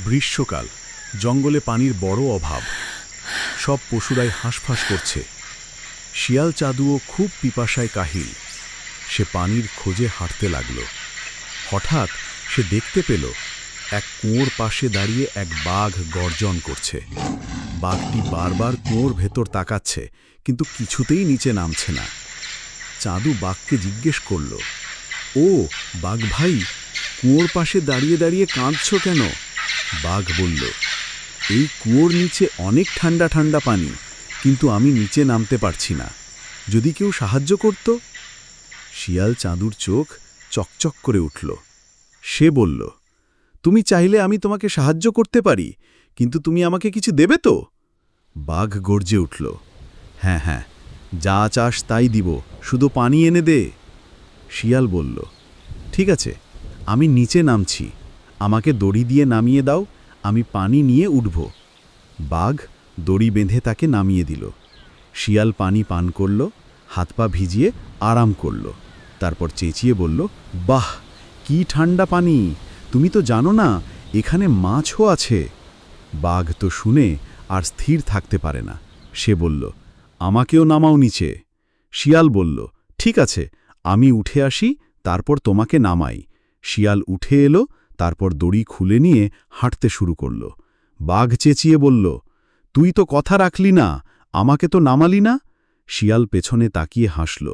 গ্রীষ্মকাল, জঙ্গলে পানির বড় অভাব। সব পশুরাই হাঁসফাঁস করছে। শিয়াল চাঁদুও খুব পিপাসায় কাহিল। সে পানির খোঁজে হাঁটতে লাগল। হঠাৎ সে দেখতে পেল এক কুয়োর পাশে দাঁড়িয়ে এক বাঘ গর্জন করছে। বাঘটি বারবার কুয়োর ভেতর তাকাচ্ছে, কিন্তু কিছুতেই নিচে নামছে না। চাঁদু বাঘকে জিজ্ঞেস করল, ও বাঘ ভাই, কুয়োর পাশে দাঁড়িয়ে দাঁড়িয়ে কাঁদছ কেন? বাঘ বলল, এই কুয়োর নিচে অনেক ঠান্ডা ঠান্ডা পানি, কিন্তু আমি নিচে নামতে পারছি না। যদি কেউ সাহায্য করত। শিয়াল চাঁদুর চোখ চকচক করে উঠল। সে বলল, তুমি চাইলে আমি তোমাকে সাহায্য করতে পারি, কিন্তু তুমি আমাকে কিছু দেবে তো? বাঘ গর্জে উঠল, হ্যাঁ হ্যাঁ, যা চাস তাই দিব, শুধু পানি এনে দে। শিয়াল বলল, ঠিক আছে, আমি নিচে নামছি, আমাকে দড়ি দিয়ে নামিয়ে দাও, আমি পানি নিয়ে উঠব। বাঘ দড়ি বেঁধে তাকে নামিয়ে দিল। শিয়াল পানি পান করল, হাত পা ভিজিয়ে আরাম করল। তারপর চেঁচিয়ে বলল, বাহ, কি ঠান্ডা পানি! তুমি তো জানো না এখানে মাছও আছে। বাঘ তো শুনে আর স্থির থাকতে পারে না। সে বলল, আমাকেও নামাও নিচে। শিয়াল বলল, ঠিক আছে, আমি উঠে আসি, তারপর তোমাকে নামাই। শিয়াল উঠে এলো, তারপর দড়ি খুলে নিয়ে হাঁটতে শুরু করল। বাঘ চেঁচিয়ে বলল, তুই তো কথা রাখলি না, আমাকে তো নামালি না। শিয়াল পেছনে তাকিয়ে হাসল।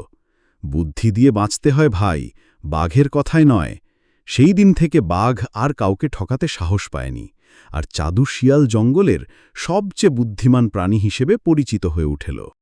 বুদ্ধি দিয়ে বাঁচতে হয় ভাই, বাঘের কথায় নয়। সেই দিন থেকে বাঘ আর কাউকে ঠকাতে সাহস পায়নি, আর চাঁদু শিয়াল জঙ্গলের সবচেয়ে বুদ্ধিমান প্রাণী হিসেবে পরিচিত হয়ে উঠল।